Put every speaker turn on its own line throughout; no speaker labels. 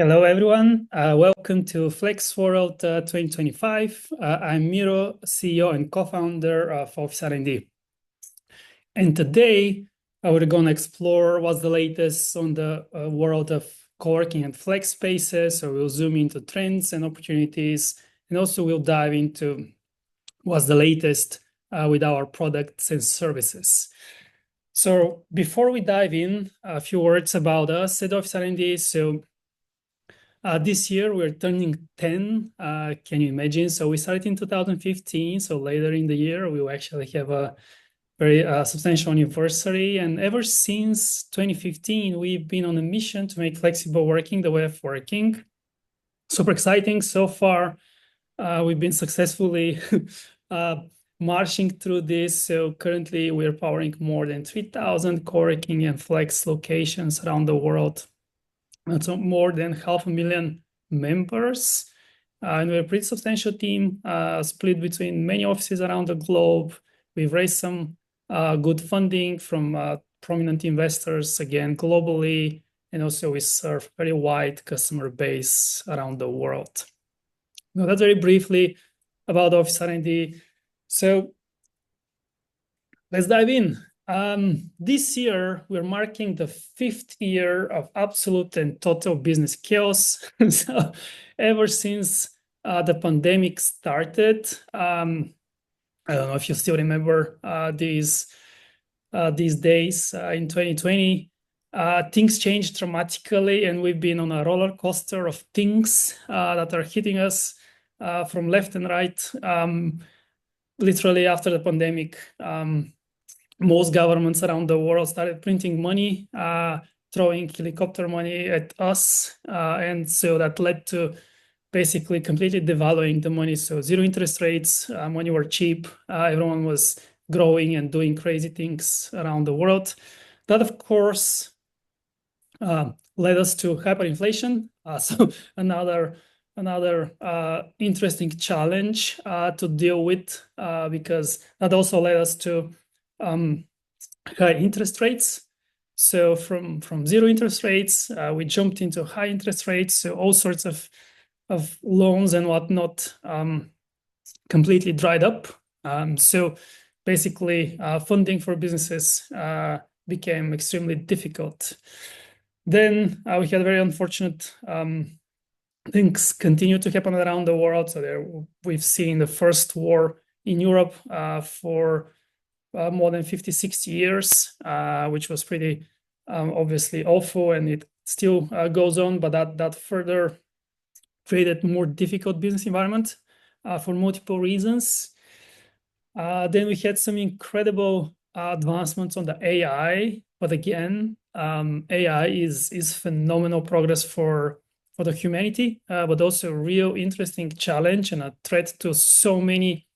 Hello, everyone. Welcome to Flex World 2025. I'm Miro, CEO and co-founder of OfficeRnD. And today, we're going to explore what's the latest on the world of co-working and flex spaces. So we'll zoom into trends and opportunities, and also we'll dive into what's the latest with our products and services. So before we dive in, a few words about us at OfficeRnD. So this year we're turning 10. Can you imagine? So we started in 2015. So later in the year, we will actually have a very substantial anniversary. And ever since 2015, we've been on a mission to make flexible working the way of working. Super exciting so far. We've been successfully marching through this. So currently we're powering more than 3,000 co-working and flex locations around the world. So more than 500,000 members. And we're a pretty substantial team, split between many offices around the globe. We've raised some good funding from prominent investors, again, globally. And also we serve a very wide customer base around the world. Now, that's very briefly about OfficeRnD. So let's dive in. This year, we're marking the 5th year of absolute and total business chaos. So ever since the pandemic started, I don't know if you still remember these days in 2020, things changed dramatically, and we've been on a roller coaster of things that are hitting us from left and right. Literally after the pandemic, most governments around the world started printing money, throwing helicopter money at us. And so that led to basically completely devaluing the money. So zero interest rates, money were cheap. Everyone was growing and doing crazy things around the world. That, of course, led us to hyperinflation. So another interesting challenge to deal with, because that also led us to high interest rates. So from zero interest rates, we jumped into high interest rates. So all sorts of loans and whatnot completely dried up. So basically, funding for businesses became extremely difficult. Then we had very unfortunate things continue to happen around the world. So we've seen the first war in Europe for more than 50, 60 years, which was pretty obviously awful, and it still goes on, but that further created more difficult business environment for multiple reasons. Then we had some incredible advancements on the AI, but again, AI is phenomenal progress for the humanity, but also a real interesting challenge and a threat to so many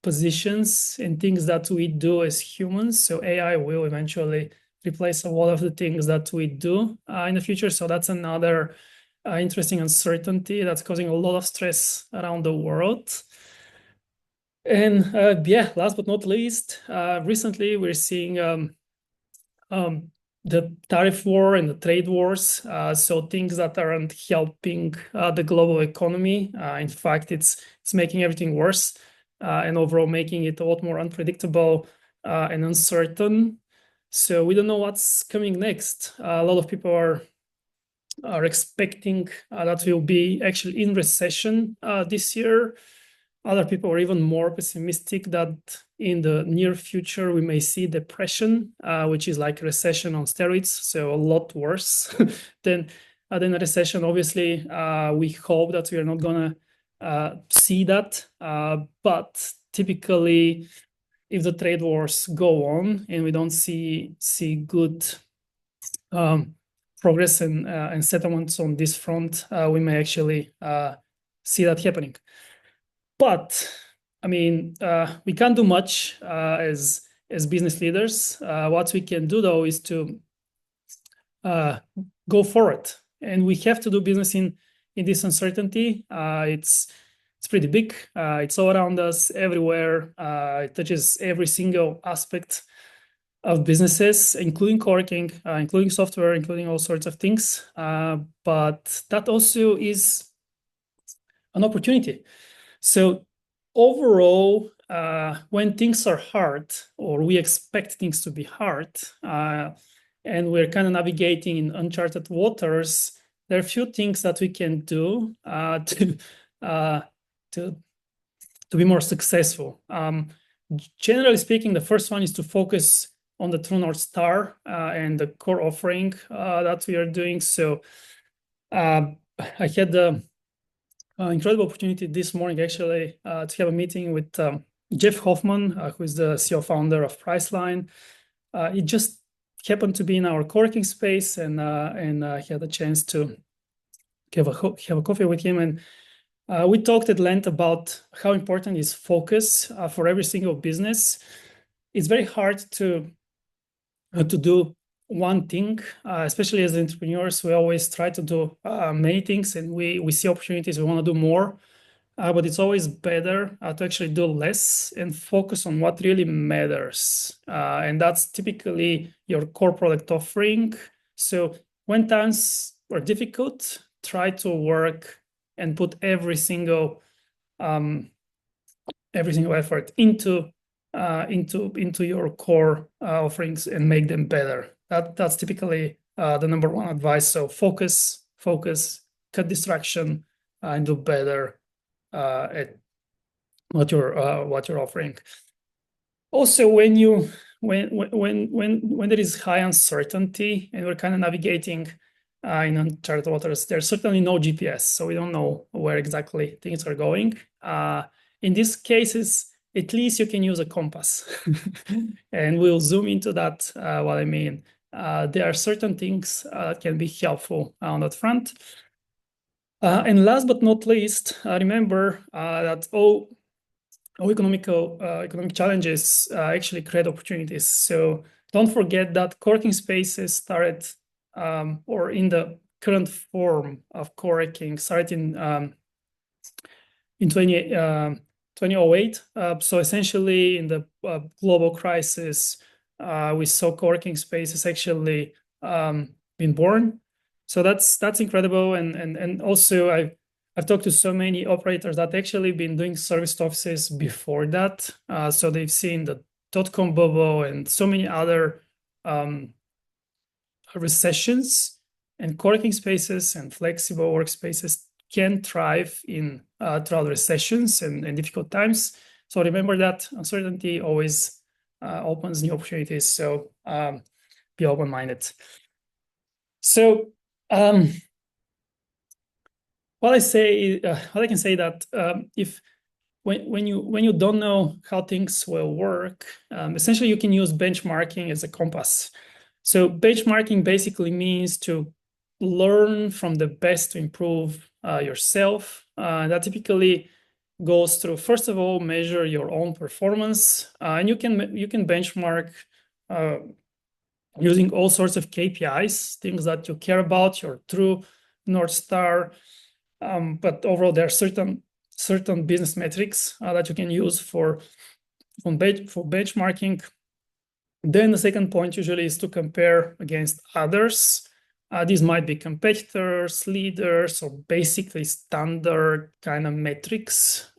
positions and things that we do as humans. So AI will eventually replace a lot of the things that we do in the future. So that's another interesting uncertainty that's causing a lot of stress around the world. And last but not least, recently we're seeing the tariff war and the trade wars. So things that aren't helping the global economy. In fact, it's making everything worse. And overall making it a lot more unpredictable and uncertain. So we don't know what's coming next. A lot of people are expecting that we'll be actually in recession this year. Other people are even more pessimistic that in the near future we may see depression, which is like a recession on steroids, so a lot worse than a recession. Obviously, we hope that we are not gonna see that, but typically if the trade wars go on and we don't see good progress and settlements on this front, we may actually see that happening. But I mean, we can't do much as business leaders. What we can do though is to go forward, and we have to do business in this uncertainty. It's pretty big. It's all around us, everywhere. It touches every single aspect of businesses, including co-working, including software, including all sorts of things. But that also is an opportunity. So overall, when things are hard, or we expect things to be hard, and we're kind of navigating in uncharted waters, there are a few things that we can do uh, to be more successful. Generally speaking, the first one is to focus on the True North Star and the core offering that we are doing. So I had the incredible opportunity this morning, actually, to have a meeting with Jeff Hoffman, who is the CEO founder of Priceline. It just happened to be in our co-working space, and I had a chance to have a coffee with him, and we talked at length about how important is focus for every single business. It's very hard to do one thing, especially as entrepreneurs. We always try to do many things, and we see opportunities, we want to do more. But it's always better to actually do less and focus on what really matters. And that's typically your core product offering. So when times are difficult, try to work and put every single effort into your core offerings and make them better. That's typically the number one advice. So focus, cut distraction, and do better at what you're offering. Also, when there is high uncertainty and we're kind of navigating in uncharted waters, there's certainly no GPS, so we don't know where exactly things are going. In these cases, at least you can use a compass, and we'll zoom into that. What I mean, there are certain things that can be helpful on that front. And last but not least, remember that all economic challenges actually create opportunities. So don't forget that co-working spaces started, or in the current form of co-working, started in 2008. So essentially, in the global crisis, we saw co-working spaces actually been born. So that's incredible. And also I've talked to so many operators that actually been doing serviced offices before that. So they've seen the dot-com bubble and so many other recessions, and co-working spaces and flexible workspaces can thrive in throughout recessions and difficult times. So remember that uncertainty always opens new opportunities. So be open-minded. So what I can say that if when you don't know how things will work, essentially you can use benchmarking as a compass. So benchmarking basically means to learn from the best to improve yourself. That typically goes through, first of all, measure your own performance, and you can benchmark using all sorts of KPIs, things that you care about, your true North Star. But overall, there are certain business metrics that you can use for benchmarking. Then the second point usually is to compare against others. These might be competitors, leaders, or basically standard kind of metrics.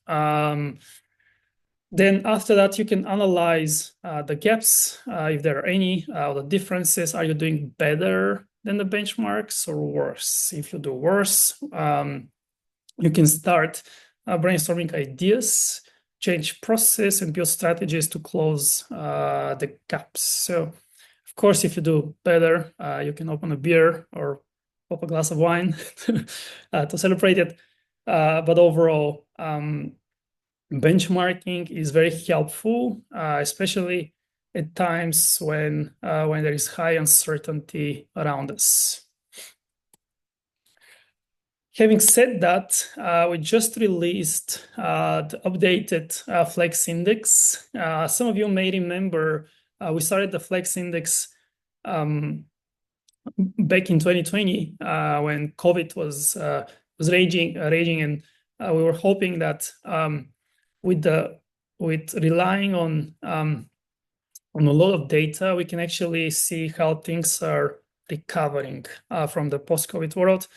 Then after that, you can analyze the gaps, if there are any, the differences. Are you doing better than the benchmarks or worse? If you do worse, you can start brainstorming ideas, change process, and build strategies to close the gaps. So, of course, if you do better, you can open a beer or pop a glass of wine to celebrate it. But overall, benchmarking is very helpful, especially at times when there is high uncertainty around us. Having said that, we just released the updated FlexIndex. Some of you may remember we started the FlexIndex back in 2020 when COVID was raging, and we were hoping that with relying on on a lot of data, we can actually see how things are recovering from the post-COVID world.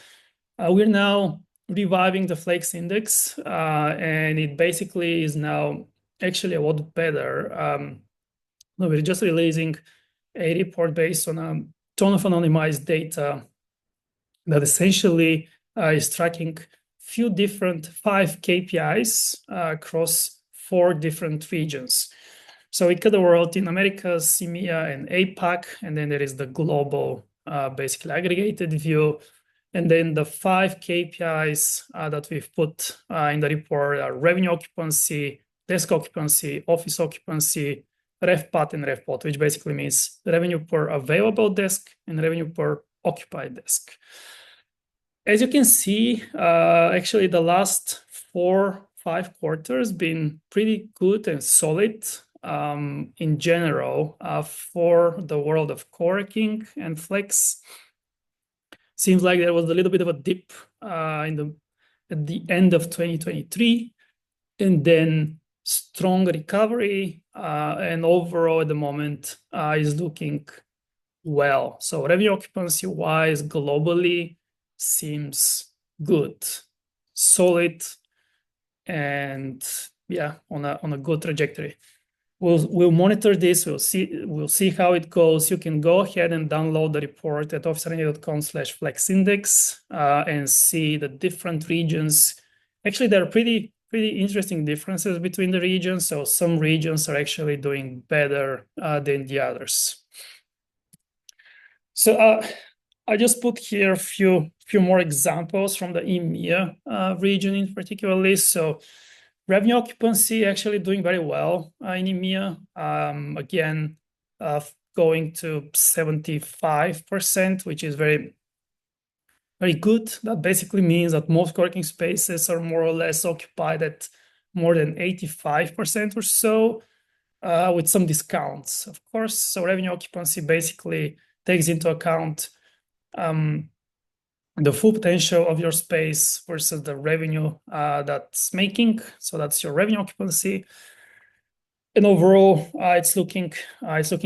We're now reviving the FlexIndex, and it basically is now actually a lot better. We're just releasing a report based on a ton of anonymized data that essentially is tracking few different 5 KPIs across 4 different regions. So we cover the world in Americas, EMEA, and APAC, and then there is the global, basically aggregated view. And then the 5 KPIs that we've put in the report are revenue occupancy, desk occupancy, office occupancy, RevPAT, and RevPOT, which basically means revenue per available desk and revenue per occupied desk. As you can see, actually the last 4-5 quarters been pretty good and solid in general for the world of co-working and flex. Seems like there was a little bit of a dip at the end of 2023, and then strong recovery, and overall at the moment is looking well. So revenue occupancy wise globally seems good, solid, and yeah, on a good trajectory. We'll monitor this. We'll see how it goes. You can go ahead and download the report at OfficeRnD.com/FlexIndex and see the different regions. Actually, there are pretty interesting differences between the regions. So some regions are actually doing better than the others. So I just put here a few more examples from the EMEA region in particularly. So revenue occupancy actually doing very well in EMEA. Again, going to 75%, which is very, very good. That basically means that most co-working spaces are more or less occupied at more than 85% or so, with some discounts, of course. So revenue occupancy basically takes into account the full potential of your space versus the revenue that's making. So that's your revenue occupancy. And overall, it's looking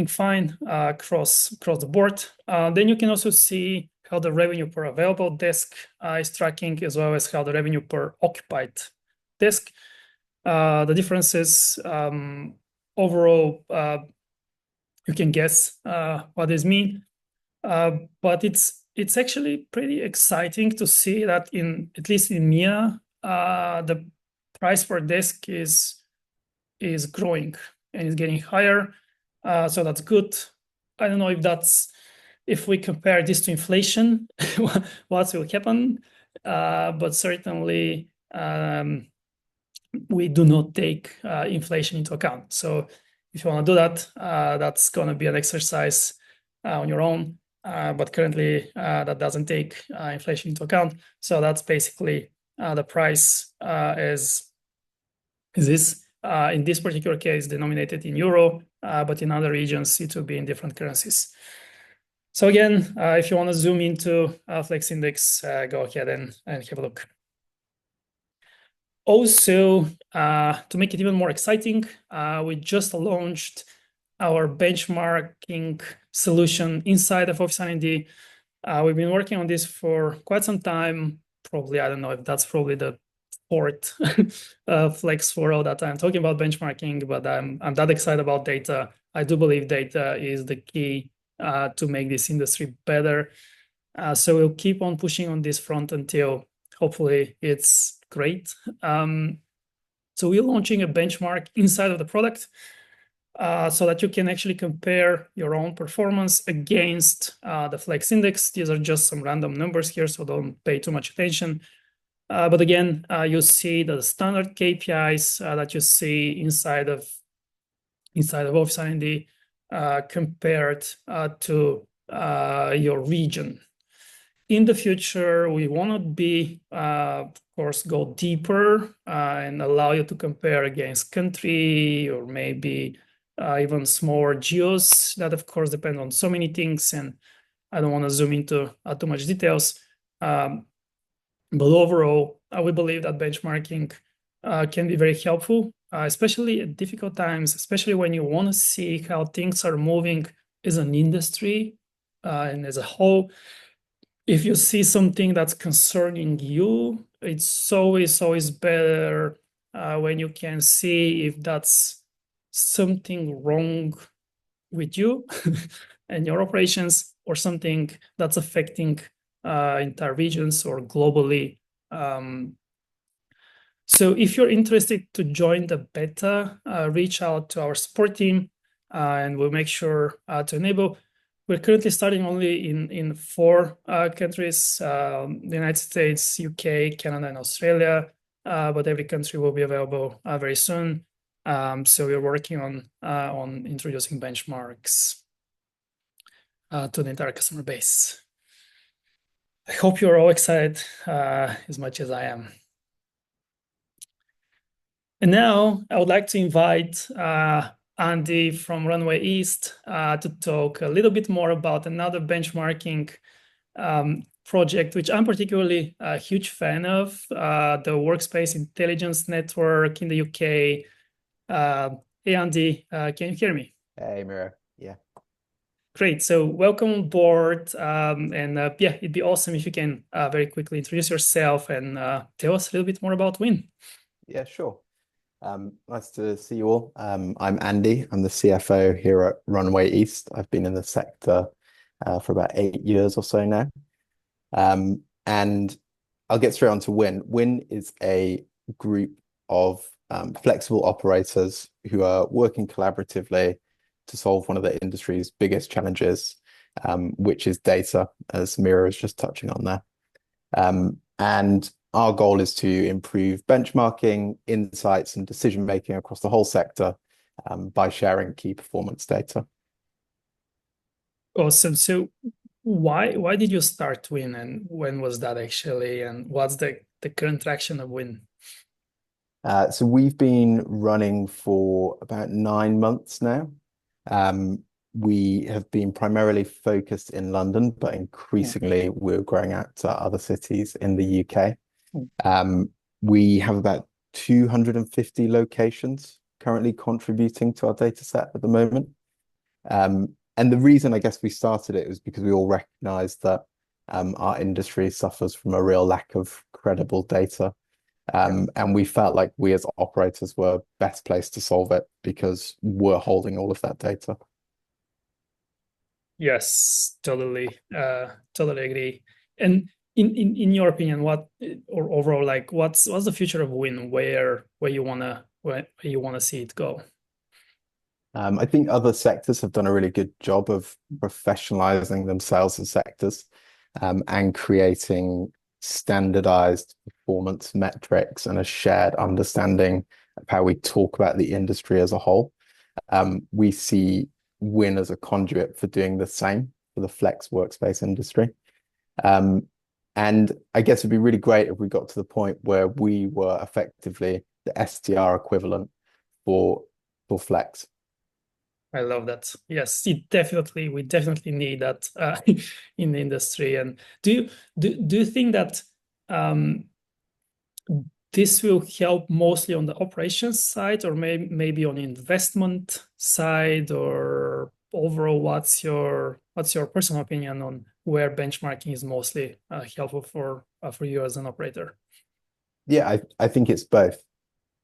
fine across the board. Then you can also see how the revenue per available desk is tracking, as well as how the revenue per occupied desk. The differences overall, you can guess what this means. But it's actually pretty exciting to see that at least in EMEA, the price per desk is growing and is getting higher. So that's good. I don't know if we compare this to inflation, what will happen? But certainly we do not take inflation into account. So if you want to do that, that's going to be an exercise on your own. But currently, that doesn't take inflation into account. So that's basically the price as is. In this particular case, denominated in euro, but in other regions, it will be in different currencies. So again, if you want to zoom into FlexIndex, go ahead and have a look. Also, to make it even more exciting, we just launched our benchmarking solution inside of OfficeRnD. We've been working on this for quite some time. Probably, I don't know if that's probably the fourth Flex for all that I'm talking about benchmarking, but I'm that excited about data. I do believe data is the key to make this industry better. So we'll keep on pushing on this front until hopefully it's great. So we're launching a benchmark inside of the product so that you can actually compare your own performance against the FlexIndex. These are just some random numbers here, so don't pay too much attention. But again, you see the standard KPIs that you see inside of OfficeRnD compared to your region. In the future, we want to be, of course, go deeper and allow you to compare against country or maybe even smaller geos. That, of course, depend on so many things, and I don't want to zoom into too much details. But overall, we believe that benchmarking can be very helpful especially at difficult times, especially when you want to see how things are moving as an industry and as a whole. If you see something that's concerning you, it's always better when you can see if that's something wrong with you and your operations, or something that's affecting entire regions or globally. So if you're interested to join the beta, reach out to our support team and we'll make sure to enable. We're currently starting only in 4 countries, the United States, UK, Canada, and Australia, but every country will be available very soon. So we're working on introducing benchmarks to the entire customer base. I hope you're all excited as much as I am. And now I would like to invite Andy from Runway East to talk a little bit more about another benchmarking project, which I'm particularly a huge fan of, the Workspace Intelligence Network in the UK. Hey, Andy, can you hear me?
Hey, Miro. Yeah.
Great. So welcome on board. Yeah, it'd be awesome if you can very quickly introduce yourself and tell us a little bit more about Win.
Yeah, sure. Nice to see you all. I'm Andy. I'm the CFO here at Runway East. I've been in the sector for about 8 years or so now. And I'll get straight on to Win. Win is a group of flexible operators who are working collaboratively to solve one of the industry's biggest challenges, which is data, as Mira is just touching on there. And our goal is to improve benchmarking, insights, and decision-making across the whole sector by sharing key performance data.
Awesome. So why did you start Win, and when was that actually, and what's the current traction of Win?
So we've been running for about 9 months now. We have been primarily focused in London, but increasingly we're growing out to other cities in the UK. We have about 250 locations currently contributing to our data set at the moment. And the reason I guess we started it was because we all recognized that our industry suffers from a real lack of credible data. And we felt like we as operators were best placed to solve it because we're holding all of that data.
Yes, totally agree. And in your opinion, what, or overall, like what's the future of Win? Where you wanna see it go?
I think other sectors have done a really good job of professionalizing themselves as sectors and creating standardized performance metrics and a shared understanding of how we talk about the industry as a whole. We see Win as a conduit for doing the same for the flex workspace industry. And I guess it'd be really great if we got to the point where we were effectively the STR equivalent for flex.
I love that. Yes, we definitely need that in the industry. And do you think that this will help mostly on the operations side, or maybe on investment side, or overall, what's your personal opinion on where benchmarking is mostly helpful for you as an operator?
Yeah, I think it's both.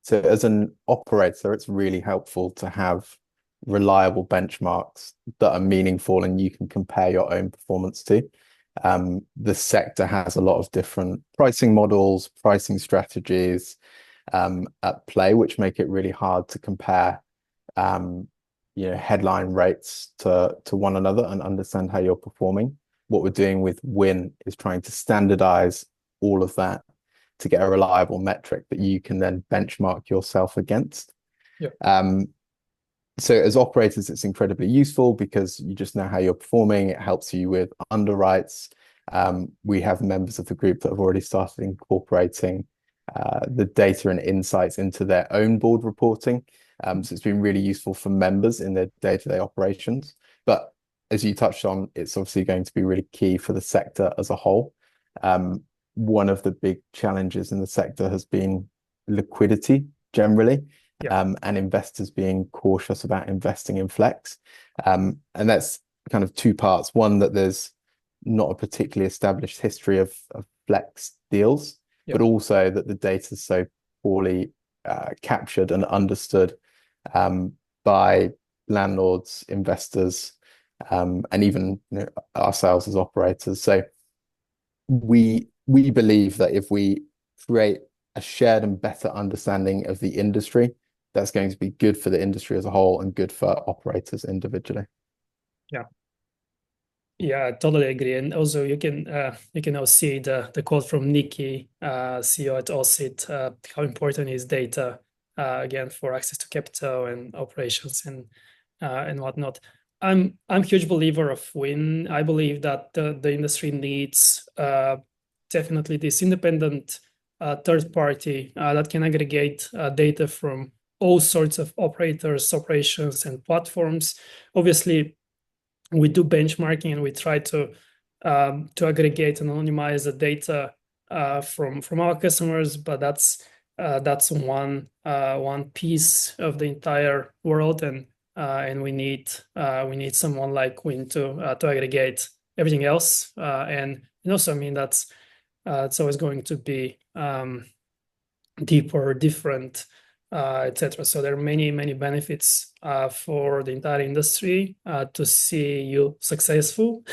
So as an operator, it's really helpful to have reliable benchmarks that are meaningful and you can compare your own performance to. The sector has a lot of different pricing models, pricing strategies at play, which make it really hard to compare headline rates to one another and understand how you're performing. What we're doing with Win is trying to standardize all of that to get a reliable metric that you can then benchmark yourself against.
Yeah.
So as operators, it's incredibly useful because you just know how you're performing. It helps you with underwrites. We have members of the group that have already started incorporating the data and insights into their own board reporting. So it's been really useful for members in their day-to-day operations. But as you touched on, it's obviously going to be really key for the sector as a whole. One of the big challenges in the sector has been liquidity generally. and investors being cautious about investing in Flex. And that's kind of two parts. One, that there's not a particularly established history of Flex deals, but also that the data is so poorly captured and understood by landlords, investors, and even ourselves as operators. So we believe that if we create a shared and better understanding of the industry, that's going to be good for the industry as a whole and good for operators individually.
Yeah, I totally agree. And also you can now see the quote from Nikki, CEO at OSIT, how important is data again for access to capital and operations and whatnot. I'm a huge believer of Win. I believe that the industry needs definitely this independent third party that can aggregate data from all sorts of operators, operations, and platforms. Obviously, we do benchmarking and we try to aggregate and anonymize the data from our customers, but that's one piece of the entire world, and we need someone like Win to aggregate everything else, and also I mean that's it's always going to be deeper, different, etc. So there are many benefits for the entire industry to see you successful,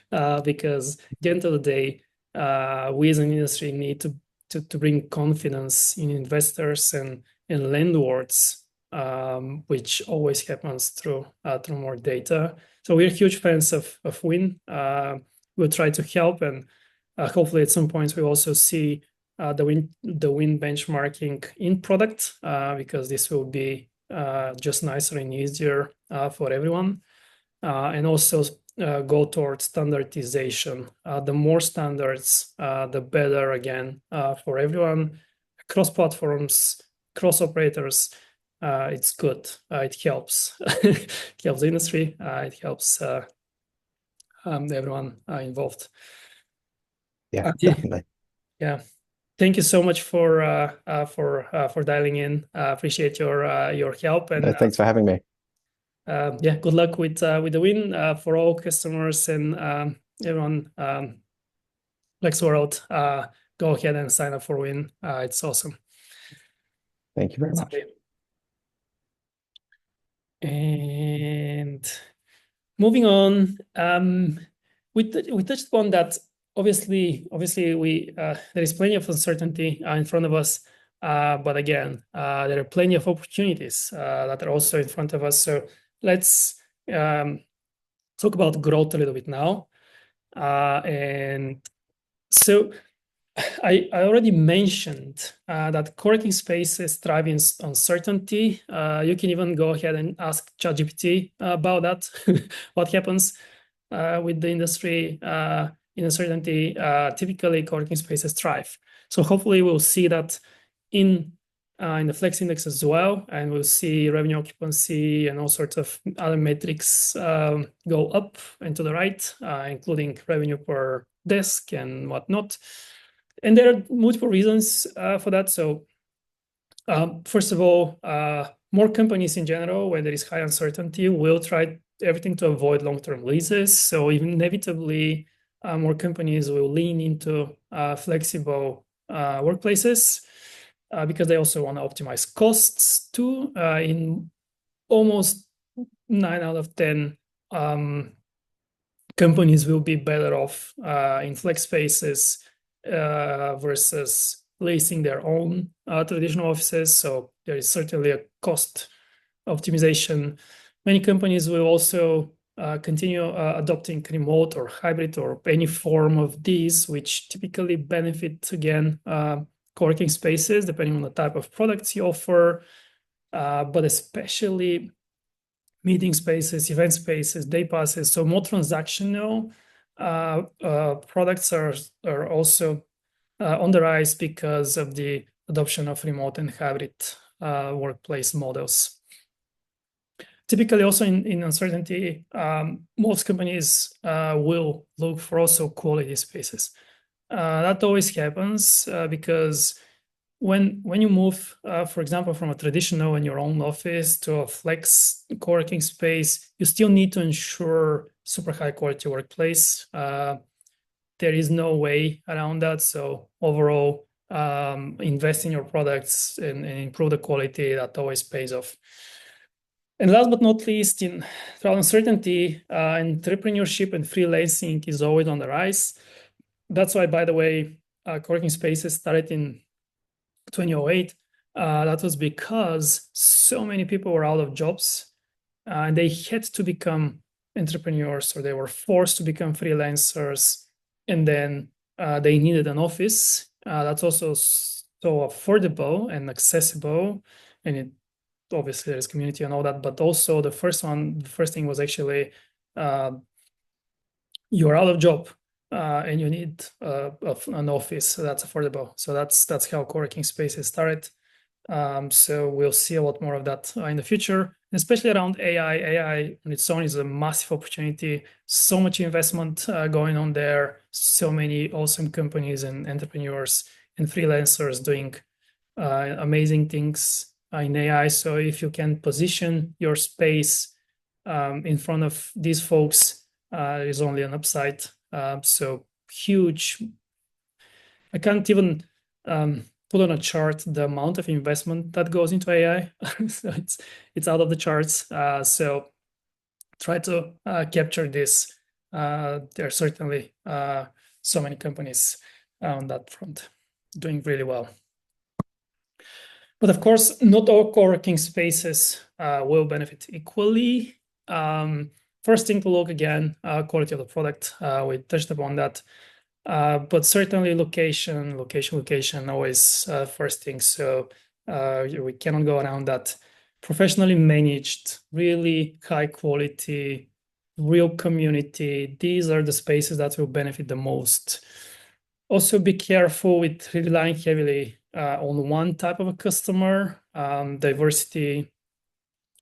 because at the end of the day, we as an industry need to bring confidence in investors and landlords, which always happens through more data. So we're huge fans of Win. We'll try to help, and hopefully at some points we also see the Win benchmarking in product, because this will be just nicer and easier for everyone, and also go towards standardization. The more standards, the better again for everyone, cross platforms, cross operators. It's good. It helps. It helps the industry. It helps everyone involved.
Yeah, definitely.
Yeah. Thank you so much for dialing in. Appreciate your help, and
thanks for having me.
Yeah, good luck with the Win for all customers and everyone. FlexWorld, go ahead and sign up for Win. It's awesome.
Thank you very much.
And moving on, we touched upon that. Obviously, we there is plenty of uncertainty in front of us, but again, there are plenty of opportunities that are also in front of us. So let's talk about growth a little bit now. And so I already mentioned that co-working spaces thrive in uncertainty. You can even go ahead and ask ChatGPT about that. What happens with the industry in uncertainty? Typically, co-working spaces thrive. So hopefully, we'll see that in the FlexIndex as well, and we'll see revenue occupancy and all sorts of other metrics go up and to the right, including revenue per desk and whatnot. And there are multiple reasons for that. So first of all, more companies in general, when there is high uncertainty, will try everything to avoid long-term leases. So inevitably, more companies will lean into flexible workplaces because they also want to optimize costs too. In almost 9 out of 10 companies will be better off in flex spaces versus leasing their own traditional offices. So there is certainly a cost optimization. Many companies will also continue adopting remote or hybrid or any form of these, which typically benefit, again, co-working spaces, depending on the type of products you offer, but especially meeting spaces, event spaces, day passes. So more transactional products are also on the rise because of the adoption of remote and hybrid workplace models. Typically, also in uncertainty, most companies will look for also quality spaces. That always happens because when you move, for example, from a traditional in your own office to a flex co-working space, you still need to ensure super high quality workplace. There is no way around that. So overall, invest in your products and improve the quality. That always pays off. And last but not least, in travel uncertainty, entrepreneurship and freelancing is always on the rise. That's why, by the way, co-working spaces started in 2008. That was because so many people were out of jobs and they had to become entrepreneurs, or they were forced to become freelancers. And then they needed an office that's also so affordable and accessible. And it obviously there's community and all that, but also the first thing was actually you're out of job and you need an office that's affordable. So that's how co-working spaces started. So we'll see a lot more of that in the future, especially around AI. AI on its own is a massive opportunity. So much investment going on there. So many awesome companies and entrepreneurs and freelancers doing amazing things in AI. So if you can position your space in front of these folks, is only an upside. So huge. I can't even put on a chart the amount of investment that goes into AI. So it's out of the charts. So try to capture this. There are certainly so many companies on that front doing really well. But of course, not all co-working spaces will benefit equally. First thing to look again, quality of the product. We touched upon that. But certainly location, always first thing. So we cannot go around that. Professionally managed, really high quality, real community. These are the spaces that will benefit the most. Also be careful with relying heavily on one type of a customer. Diversity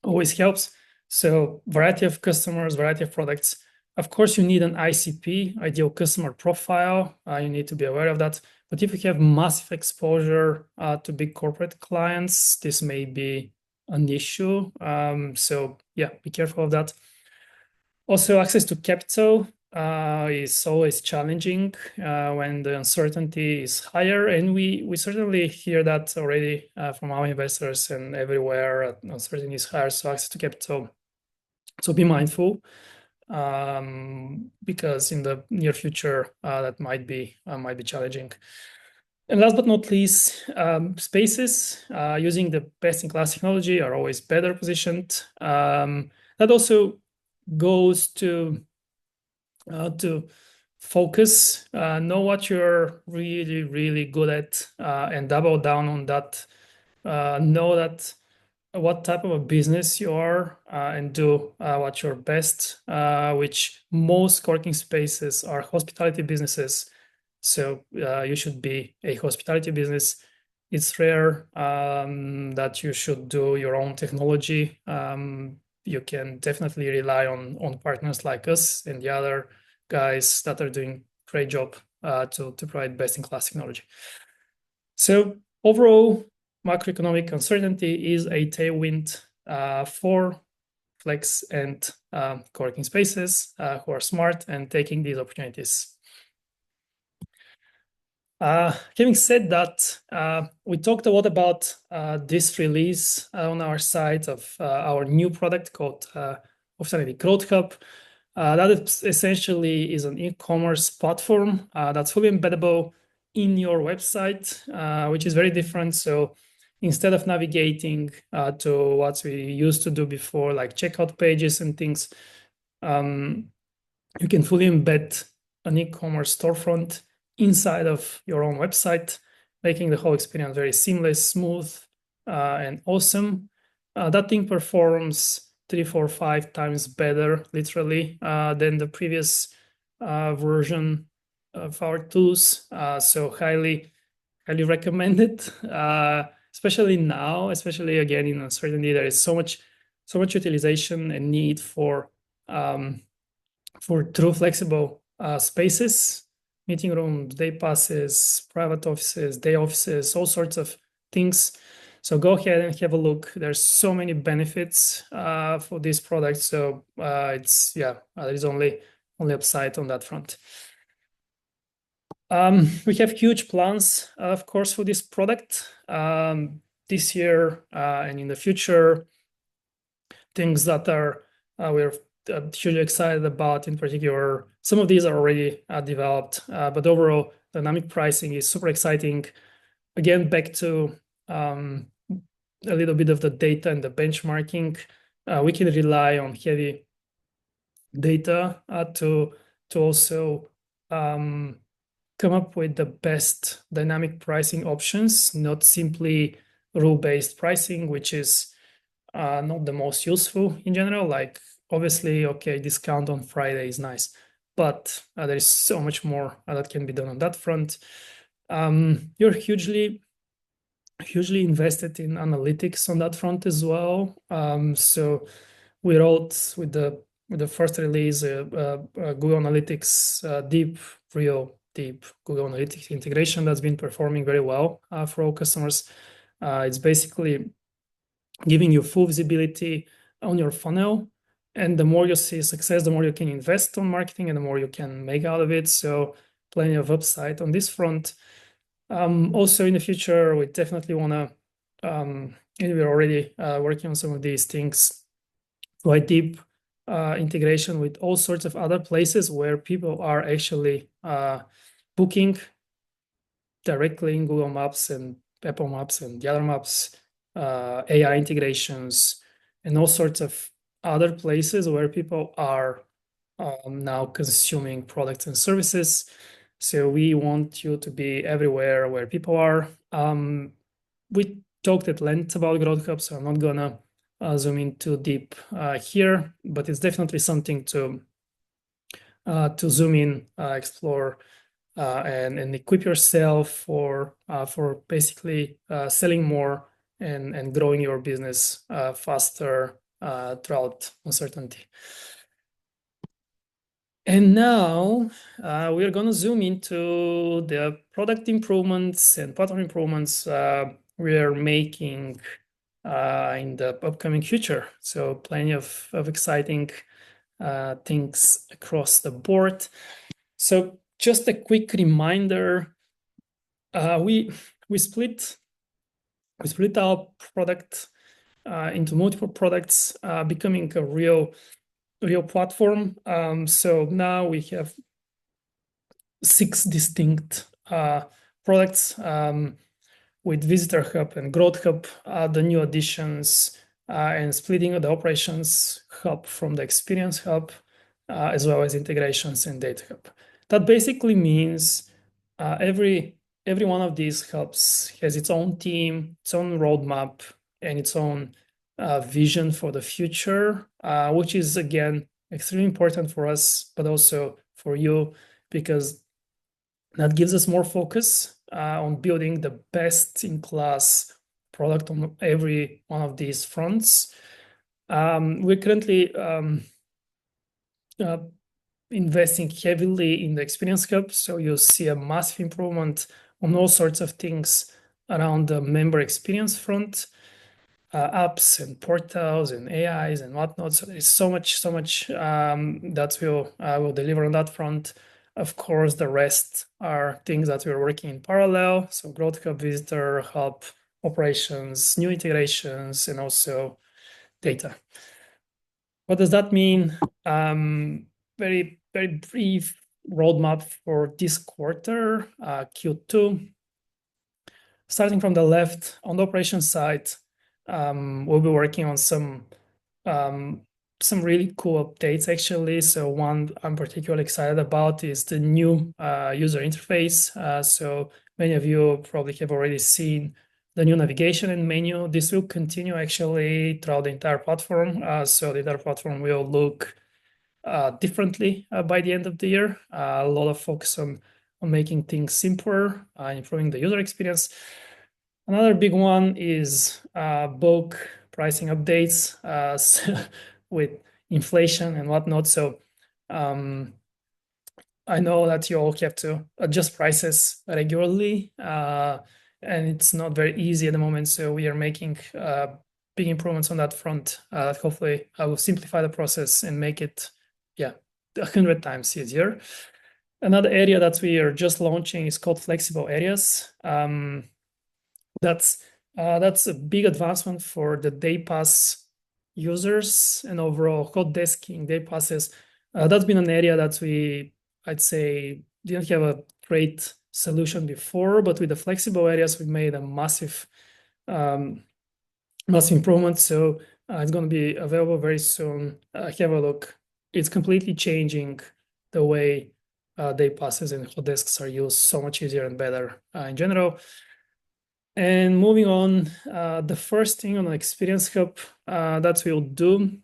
always helps. So variety of customers, variety of products. Of course, you need an ICP, ideal customer profile. You need to be aware of that. But if you have massive exposure to big corporate clients, this may be an issue. So yeah, be careful of that. Also, access to capital is always challenging when the uncertainty is higher. And we certainly hear that already from our investors and everywhere. Uncertainty is higher, so access to capital. So be mindful. Because in the near future that might be challenging. And last but not least, spaces using the best-in-class technology are always better positioned. That also goes to focus, know what you're really good at, and double down on that. Know that what type of a business you are and do what you're best, which most co-working spaces are hospitality businesses. So you should be a hospitality business. It's rare that you should do your own technology. You can definitely rely on partners like us and the other guys that are doing great job to provide best-in-class technology. So overall, macroeconomic uncertainty is a tailwind for Flex and co-working spaces who are smart and taking these opportunities. Having said that, we talked a lot about this release on our site of our new product called OfficeRnD Growth Hub. That essentially is an e-commerce platform that's fully embeddable in your website, which is very different. So instead of navigating to what we used to do before, like checkout pages and things, you can fully embed an e-commerce storefront inside of your own website, making the whole experience very seamless, smooth, and awesome. That thing performs 3, 4, 5 times better, literally, than the previous version of our tools. So highly recommended, especially now, especially again in uncertainty. There is so much utilization and need for true flexible spaces, meeting rooms, day passes, private offices, day offices, all sorts of things. So go ahead and have a look. There's so many benefits for this product. So there is only upside on that front. We have huge plans, of course, for this product this year and in the future. Things that we're hugely excited about. In particular, some of these are already developed, but overall, dynamic pricing is super exciting. Again, back to a little bit of the data and the benchmarking. We can rely on heavy data to also come up with the best dynamic pricing options, not simply rule-based pricing, which is not the most useful in general. Like, obviously, okay, discount on Friday is nice, but there is so much more that can be done on that front. You're hugely invested in analytics on that front as well. So we wrote with the first release Google Analytics real deep Google Analytics integration that's been performing very well for all customers. It's basically giving you full visibility on your funnel. And the more you see success, the more you can invest on marketing and the more you can make out of it. So plenty of upside on this front. Also in the future, we definitely want to, and we're already working on some of these things, quite deep integration with all sorts of other places where people are actually booking directly in Google Maps and Apple Maps and the other maps, AI integrations, and all sorts of other places where people are now consuming products and services. So we want you to be everywhere where people are. We talked at length about Growth Hub, so I'm not gonna zoom in too deep here, but it's definitely something to zoom in, explore, and equip yourself for basically selling more and growing your business faster throughout uncertainty. And now we're going to zoom into the product improvements and platform improvements we are making in the upcoming future. So plenty of exciting things across the board. So just a quick reminder, we split our product into multiple products, becoming a real platform. So now we have 6 distinct products with Visitor Hub and Growth Hub, the new additions, and splitting the Operations Hub from the Experience Hub, as well as integrations and Data Hub. That basically means every one of these hubs has its own team, its own roadmap, and its own vision for the future, which is, again, extremely important for us, but also for you, because that gives us more focus on building the best-in-class product on every one of these fronts. We're currently investing heavily in the Experience Hub, so you'll see a massive improvement on all sorts of things around the member experience front. Apps and portals and AIs and whatnot. So there's so much that will deliver on that front. Of course, the rest are things that we're working in parallel. So Growth Hub, Visitor Hub, operations, new integrations, and also data. What does that mean? Very brief roadmap for this quarter, Q2. Starting from the left, on the operations side, we'll be working on some really cool updates, actually. So one I'm particularly excited about is the new user interface. So many of you probably have already seen the new navigation and menu. This will continue actually throughout the entire platform. So the entire platform will look differently by the end of the year. A lot of focus on making things simpler, improving the user experience. Another big one is bulk pricing updates with inflation and whatnot. So I know that you all have to adjust prices regularly, and it's not very easy at the moment. So we are making big improvements on that front. Hopefully, I will simplify the process and make it, 100 times easier. Another area that we are just launching is called flexible areas. That's a big advancement for the day pass users and overall hot desking day passes. That's been an area that I'd say, didn't have a great solution before, but with the flexible areas, we made a massive improvement. So it's going to be available very soon. Have a look. It's completely changing the way day passes and hot desks are used, so much easier and better in general. And moving on, the first thing on the Experience Hub that we'll do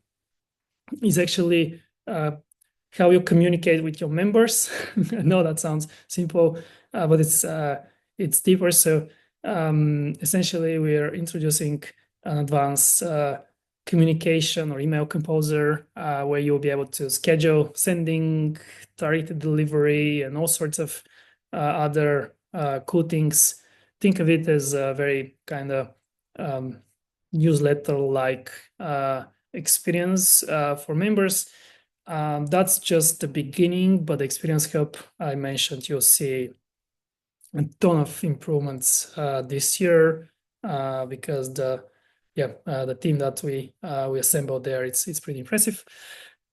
is actually how you communicate with your members. I know that sounds simple, but it's deeper. So essentially, we are introducing an advanced communication or email composer where you'll be able to schedule sending, targeted delivery, and all sorts of other cool things. Think of it as a very kind of newsletter-like experience for members. That's just the beginning, but the Experience Hub I mentioned, you'll see a ton of improvements this year because the team that we assembled there, it's pretty impressive.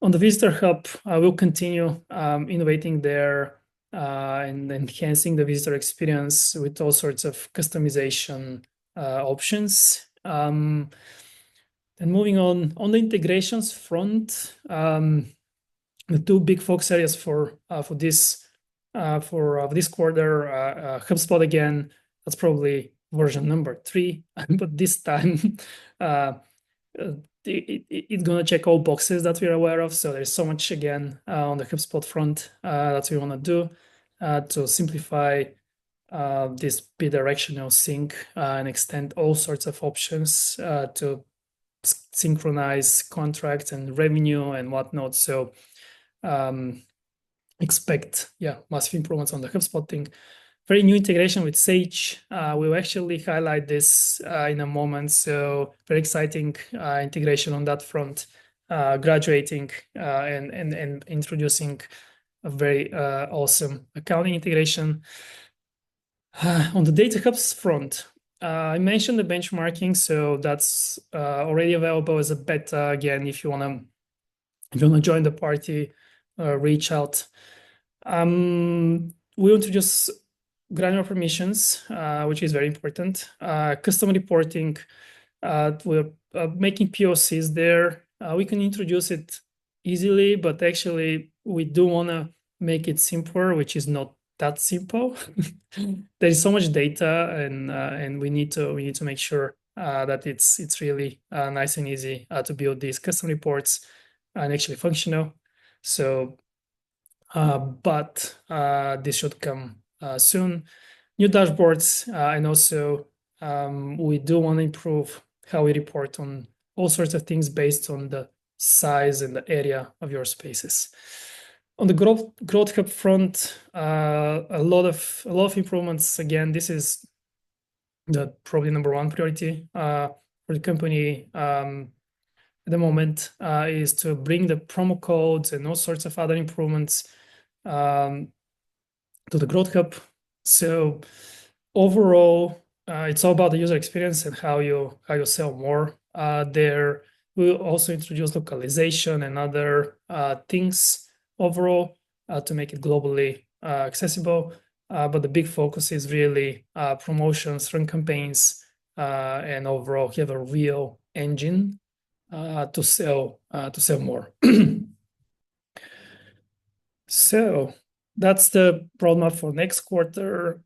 On the Visitor Hub, we'll continue innovating there and enhancing the visitor experience with all sorts of customization options. And moving on the integrations front, the two big focus areas for this quarter, HubSpot again. That's probably version number 3, but this time it's gonna check all boxes that we're aware of. So there's so much again on the HubSpot front that we want to do to simplify this bidirectional sync and extend all sorts of options to synchronize contracts and revenue and whatnot. So expect massive improvements on the HubSpot thing. Very new integration with Sage. We'll actually highlight this in a moment. So very exciting integration on that front, graduating and introducing a very awesome accounting integration. On the Data Hubs front, I mentioned the benchmarking, so that's already available as a beta. Again, if you wanna join the party, reach out. We'll introduce granular permissions, which is very important. Custom reporting, we're making POCs there. We can introduce it easily, but actually we do want to make it simpler, which is not that simple. There's so much data, and we need to make sure that it's really nice and easy to build these custom reports and actually functional. So, but this should come soon. New dashboards, and also we do want to improve how we report on all sorts of things based on the size and the area of your spaces. On the growth hub front, a lot of improvements. Again, this is the probably number one priority for the company at the moment is to bring the promo codes and all sorts of other improvements to the growth hub. So overall, it's all about the user experience and how you sell more there. We'll also introduce localization and other things overall to make it globally accessible. But the big focus is really promotions, run campaigns, and overall have a real engine to sell more. So that's the roadmap for next quarter.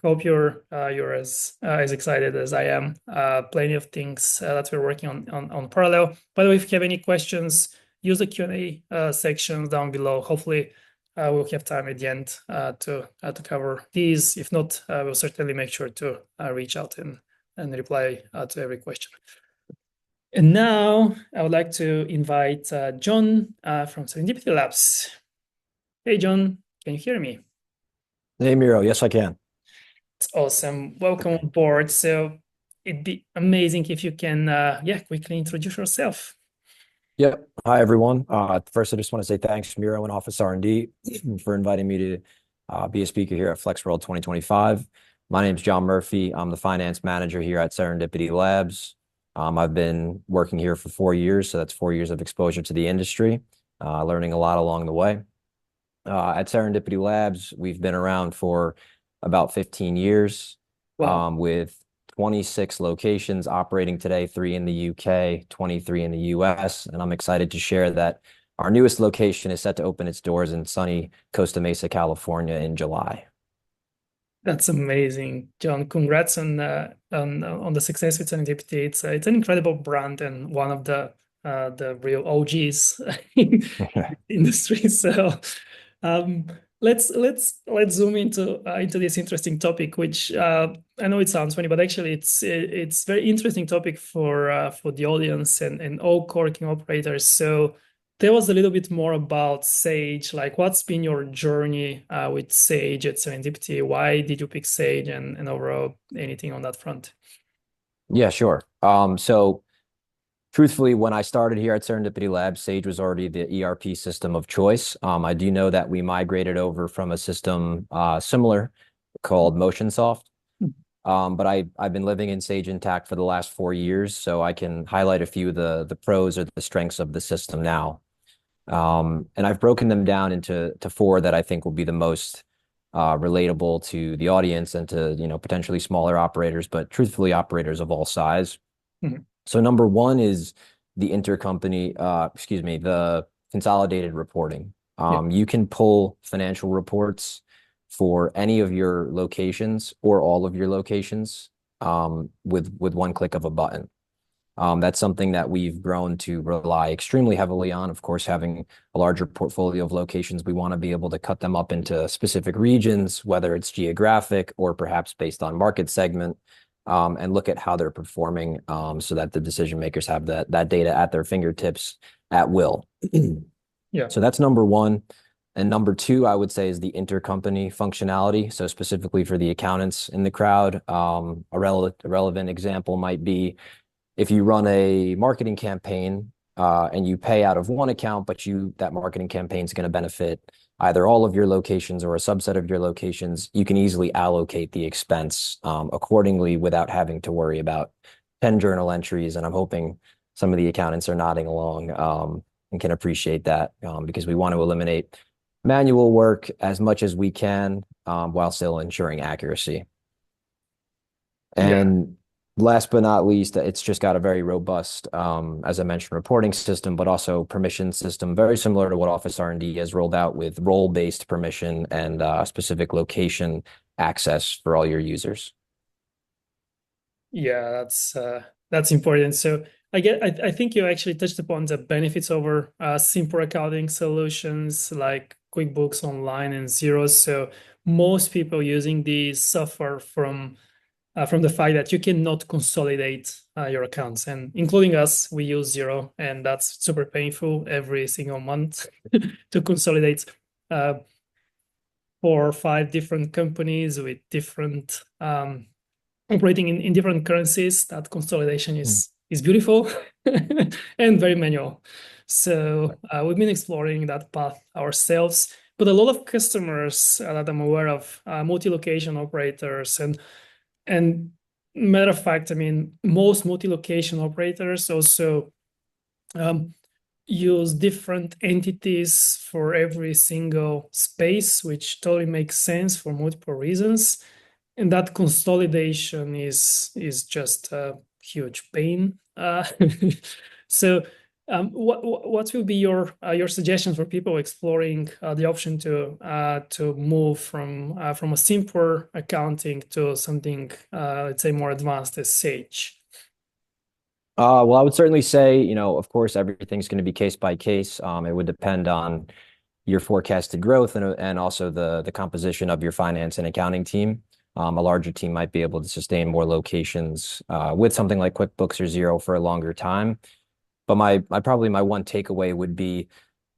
Hope you're as excited as I am. Plenty of things that we're working on parallel. By the way, if you have any questions, use the Q&A section down below. Hopefully, we'll have time at the end to cover these. If not, we'll certainly make sure to reach out and reply to every question. And now I would like to invite John from Serendipity Labs. Hey, John, can you hear me?
Hey, Miro. Yes, I can.
It's awesome. Welcome on board. So it'd be amazing if you can, quickly introduce yourself.
Yep. Hi, everyone. First, I just want to say thanks, Miro and OfficeRnD, for inviting me to be a speaker here at FlexWorld 2025. My name is John Murphy. I'm the finance manager here at Serendipity Labs. I've been working here for 4 years, so that's 4 years of exposure to the industry, learning a lot along the way. At Serendipity Labs, we've been around for about 15 years,
Wow.
with 26 locations operating today, 3 in the UK, 23 in the US. And I'm excited to share that our newest location is set to open its doors in sunny Costa Mesa, California in July.
That's amazing, John. Congrats on the success with Serendipity. It's an incredible brand and one of the real OGs in the industry. So um, let's zoom into this interesting topic, which I know it sounds funny, but actually it's very interesting topic for the audience and all core-working operators. So tell us a little bit more about Sage. Like, what's been your journey with Sage at Serendipity? Why did you pick Sage, and overall anything on that front?
Yeah, sure. So truthfully, when I started here at Serendipity Labs, Sage was already the ERP system of choice. I do know that we migrated over from a system similar called MotionSoft. But I've been living in Sage Intacct for the last 4 years, so I can highlight a few of the pros or the strengths of the system now. And I've broken them down into four that I think will be the most relatable to the audience and to potentially smaller operators, but truthfully operators of all size.
Mhm.
So number one is the the consolidated reporting.
Yeah.
You can pull financial reports for any of your locations or all of your locations with one click of a button. That's something that we've grown to rely extremely heavily on. Of course, having a larger portfolio of locations, we want to be able to cut them up into specific regions, whether it's geographic or perhaps based on market segment, and look at how they're performing, so that the decision makers have that data at their fingertips at will.
Yeah.
So that's number one. And number two, I would say, is the intercompany functionality. So specifically for the accountants in the crowd, a relevant example might be if you run a marketing campaign and you pay out of one account, but that marketing campaign is going to benefit either all of your locations or a subset of your locations, you can easily allocate the expense accordingly without having to worry about 10 journal entries. And I'm hoping some of the accountants are nodding along and can appreciate that, because we want to eliminate manual work as much as we can while still ensuring accuracy.
Yeah.
And last but not least, it's just got a very robust, as I mentioned, reporting system, but also permission system, very similar to what OfficeRnD has rolled out with role-based permission and specific location access for all your users.
Yeah, that's important. So I think you actually touched upon the benefits over simple accounting solutions like QuickBooks Online and Xero. So most people using these suffer from the fact that you cannot consolidate your accounts, and including us, we use Xero, and that's super painful every single month to consolidate 4 or 5 different companies with different operating in different currencies. That consolidation is beautiful and very manual. So we've been exploring that path ourselves. But a lot of customers that I'm aware of, multi-location operators, and matter of fact, I mean, most multi-location operators also use different entities for every single space, which totally makes sense for multiple reasons. And that consolidation is just a huge pain. So, what will be your suggestions for people exploring the option to move from a simpler accounting to something let's say more advanced as Sage?
Well, I would certainly say, of course, everything's going to be case by case. It would depend on your forecasted growth and also the composition of your finance and accounting team. A larger team might be able to sustain more locations with something like QuickBooks or Xero for a longer time. But my one takeaway would be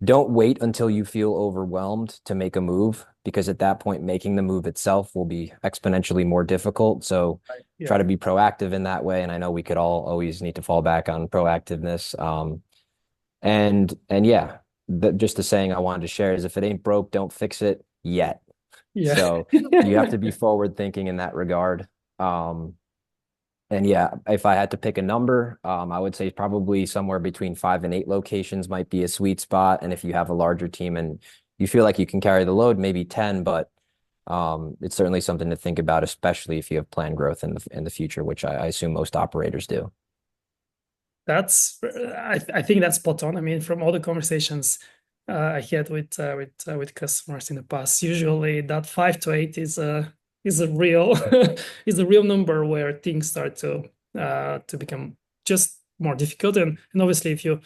don't wait until you feel overwhelmed to make a move, because at that point, making the move itself will be exponentially more difficult. So
Yeah.
try to be proactive in that way. And I know we could all always need to fall back on proactiveness. And yeah, just the saying I wanted to share is, if it ain't broke, don't fix it yet.
Yeah.
So you have to be forward thinking in that regard. And yeah, if I had to pick a number, I would say probably somewhere between 5 and 8 locations might be a sweet spot. And if you have a larger team and you feel like you can carry the load, maybe 10, but it's certainly something to think about, especially if you have planned growth in the future, which I assume most operators do.
I think that's spot on. I mean, from all the conversations I had with customers in the past, usually that 5 to 8 is a real is a real number where things start to become just more difficult. And obviously, if you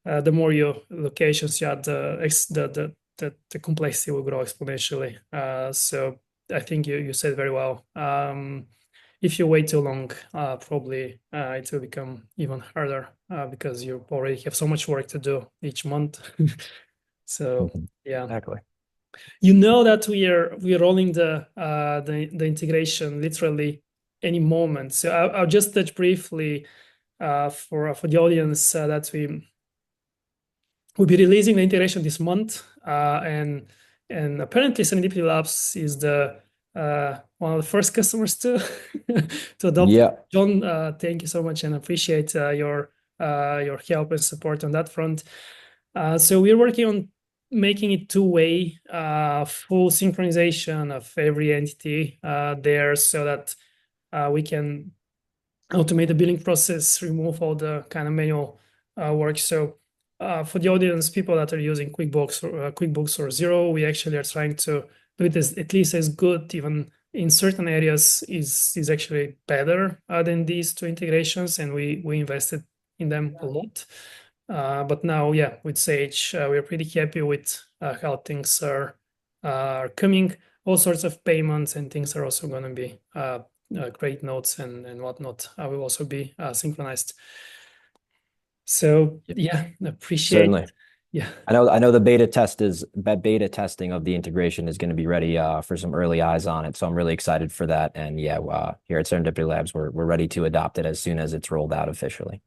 the more your locations you add, the complexity will grow exponentially. So I think you said very well. If you wait too long, probably it will become even harder because you already have so much work to do each month. So yeah,
Exactly.
you know that we're rolling the integration literally any moment. So I'll just touch briefly for the audience that we'll be releasing the integration this month, and apparently Serendipity Labs is the one of the first customers to to adopt.
Yeah.
John, thank you so much, and appreciate your help and support on that front. So we're working on making it two-way, full synchronization of every entity there, so that we can automate the billing process, remove all the kind of manual work. So for the audience, people that are using QuickBooks or Xero, we actually are trying to do it at least as good, even in certain areas is actually better than these two integrations, and we invested in them a lot. But now, yeah, with Sage, we're pretty happy with how things are coming. All sorts of payments and things are also going to be great notes and whatnot will also be synchronized. So yeah, appreciate.
Certainly.
Yeah,
I know the beta testing of the integration is going to be ready for some early eyes on it. So I'm really excited for that. And yeah, here at Serendipity Labs, we're ready to adopt it as soon as it's rolled out officially.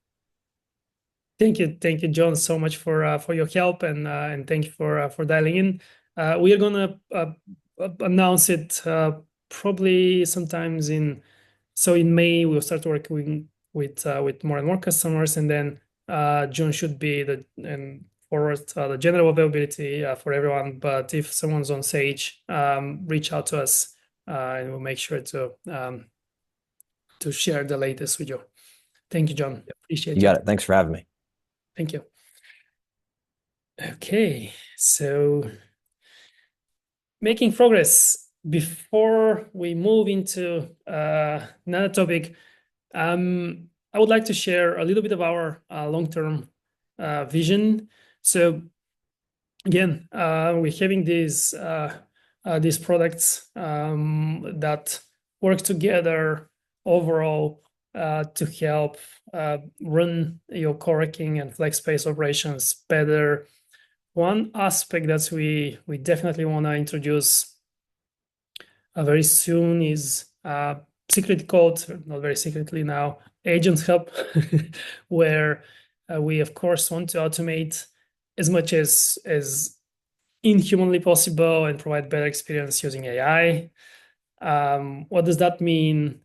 thank you, John, so much for your help, and thank you for dialing in. We are gonna announce it probably sometimes in May. We'll start working with more and more customers, and then June should be the general availability for everyone. But if someone's on Sage, reach out to us, and we'll make sure to share the latest with you. Thank you, John. Appreciate
You got it. Thanks for having me.
Thank you. Okay, so making progress. Before we move into another topic, I would like to share a little bit of our long-term vision. So again, we're having these products that work together overall to help run your co-working and flex space operations better. One aspect that we definitely want to introduce very soon is secret code, not very secretly now, Agent Hub, where we of course want to automate as much as inhumanly possible and provide better experience using AI. What does that mean?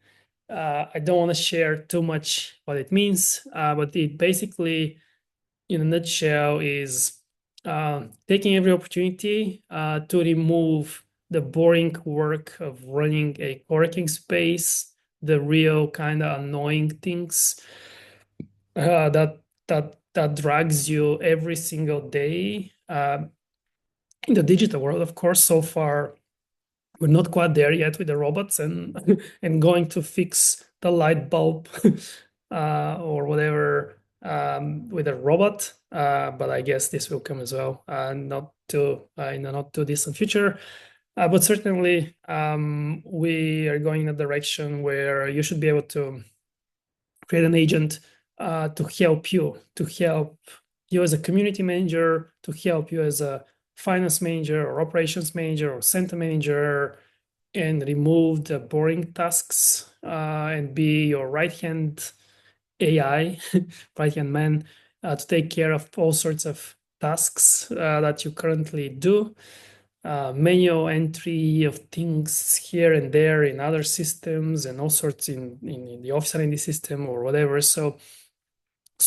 I don't want to share too much what it means, but it basically, in a nutshell, is taking every opportunity to remove the boring work of running a co-working space, the real kind of annoying things that drags you every single day. In the digital world, of course, so far we're not quite there yet with the robots and and going to fix the light bulb or whatever with a robot. But I guess this will come as well, not too in the not too distant future. But certainly, we are going in a direction where you should be able to create an agent to help you as a community manager, to help you as a finance manager or operations manager or center manager, and remove the boring tasks and be your right-hand AI, right-hand man, to take care of all sorts of tasks that you currently do. Manual entry of things here and there in other systems and all sorts in the OfficeRnD system or whatever. So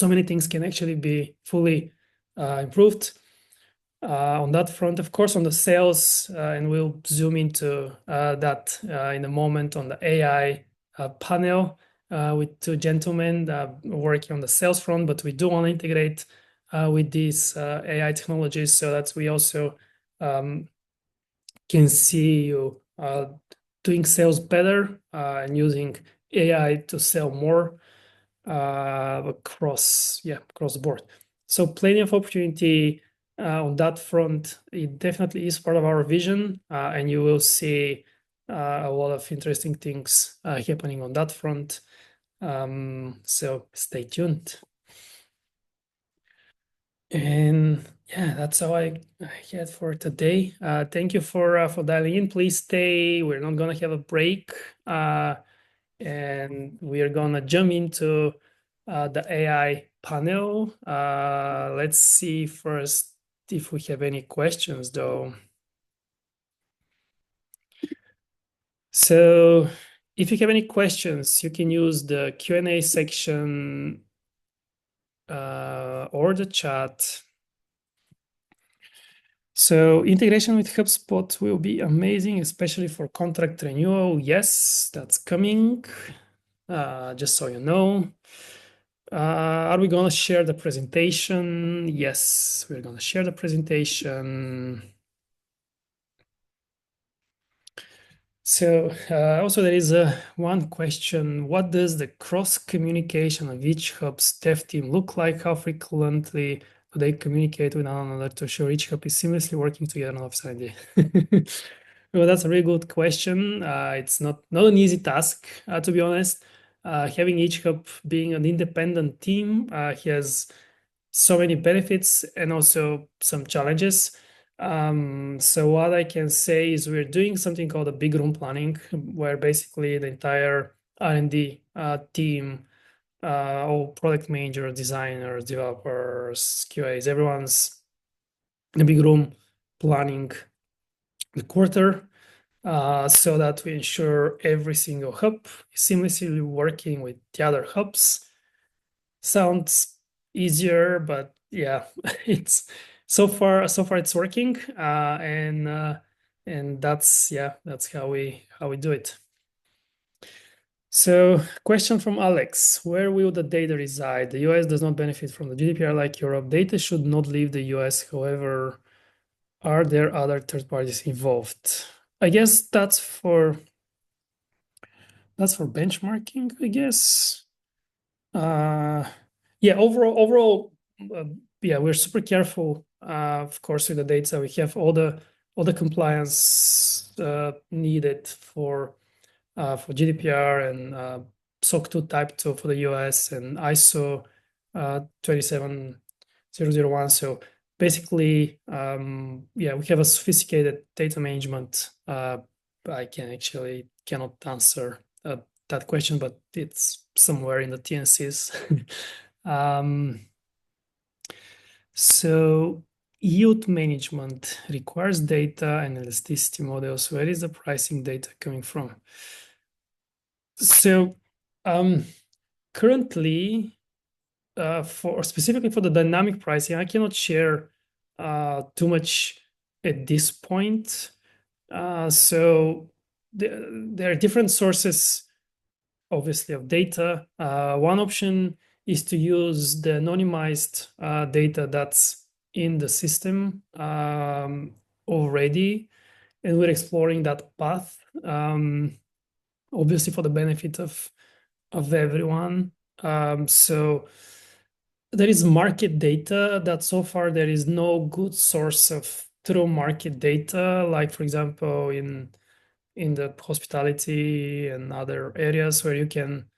many things can actually be fully improved on that front. Of course, on the sales, and we'll zoom into that in a moment on the AI panel with two gentlemen working on the sales front, but we do want to integrate with these AI technologies so that we also can see you doing sales better and using AI to sell more across the board. So plenty of opportunity on that front. It definitely is part of our vision, and you will see a lot of interesting things happening on that front. So stay tuned. And yeah, that's all I had for today. Thank you for dialing in. Please stay. We're not gonna have a break, and we are gonna jump into the AI panel. Let's see first if we have any questions, though. So if you have any questions, you can use the Q&A section or the chat. So integration with HubSpot will be amazing, especially for contract renewal. Yes, that's coming. Just so you know. Are we gonna share the presentation? Yes, we're gonna share the presentation. So also there is one question: what does the cross communication of each hub's dev team look like? How frequently do they communicate with one another to ensure each hub is seamlessly working together on OfficeRnD? Well, that's a really good question. It's not an easy task, to be honest. Having each hub being an independent team has so many benefits and also some challenges. So what I can say is we're doing something called a big room planning, where basically the entire R&D team, all product managers, designers, developers, QAs, everyone's in a big room planning the quarter, so that we ensure every single hub is seamlessly working with the other hubs. Sounds easier, but yeah, it's so far it's working, and that's how we do it. So, question from Alex: where will the data reside? The US does not benefit from the GDPR like Europe. Data should not leave the US. However, are there other third parties involved? I guess that's for benchmarking, I guess. Yeah, overall, yeah, we're super careful, of course, with the data. We have all the compliance needed for GDPR and SOC 2 Type 2 for the US and ISO 27001. So basically, yeah, we have a sophisticated data management. I cannot answer that question, but it's somewhere in the TNCs. So yield management requires data and elasticity models. Where is the pricing data coming from? So currently, specifically for the dynamic pricing, I cannot share too much at this point. So there are different sources, obviously, of data. One option is to use the anonymized data that's in the system already, and we're exploring that path, obviously for the benefit of everyone. So there is market data that so far there is no good source of true market data, like for example in the hospitality and other areas where you can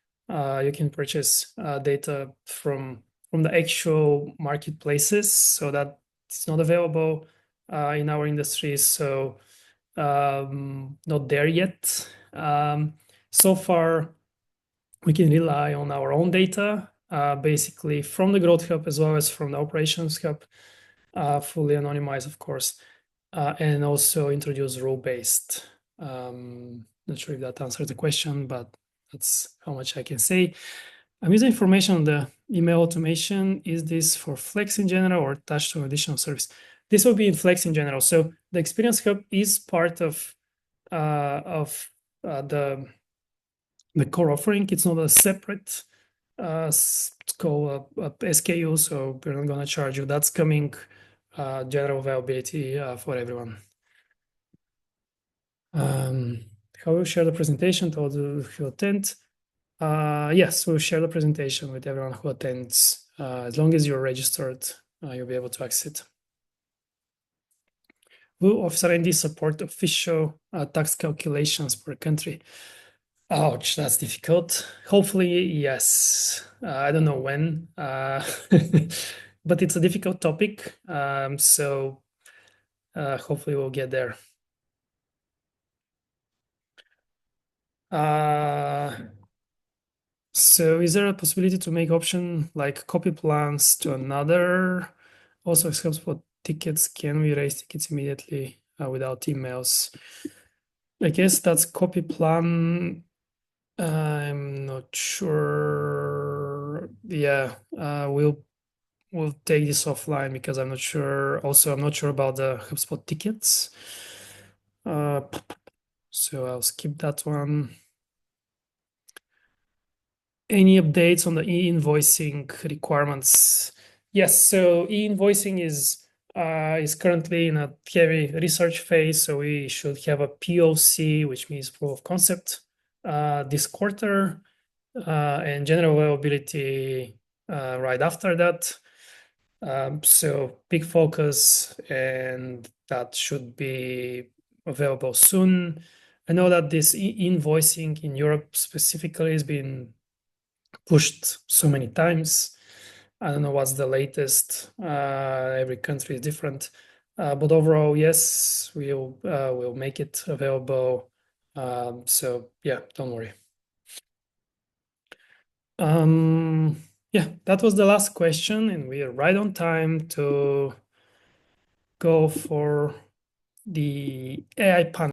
purchase data from from the actual marketplaces, so that it's not available in our industry. So not there yet. So far, we can rely on our own data, basically from the Growth Hub as well as from the Operations Hub, fully anonymized, of course, and also introduce rule-based. Not sure if that answers the question, but that's how much I can say. I'm using information on the email automation. Is this for Flex in general or attached to an additional service? This will be in Flex in general. So the Experience Hub is part of the core offering. It's not a separate SKU, so we're not going to charge you. That's coming general availability for everyone. How will you share the presentation to all who attend? Yes, we'll share the presentation with everyone who attends. As long as you're registered, you'll be able to access it. Will OfficeRnD support official tax calculations per country? Ouch, that's difficult. Hopefully, yes. I don't know when, but it's a difficult topic. So hopefully we'll get there. So is there a possibility to make option like copy plans to another? Also, it helps for tickets. Can we raise tickets immediately without emails? I guess that's copy plan. I'm not sure. Yeah, we'll take this offline because I'm not sure. Also, I'm not sure about the HubSpot tickets. So I'll skip that one. Any updates on the e-invoicing requirements? Yes, so e-invoicing is currently in a heavy research phase. So we should have a POC, which means proof of concept, this quarter, and general availability right after that. So big focus, and that should be available soon. I know that this e-invoicing in Europe specifically has been pushed so many times. I don't know what's the latest. Every country is different, but overall, yes, we'll make it available. So yeah, don't worry. Yeah, that was the last question, and we are right on time to go for the AI panel.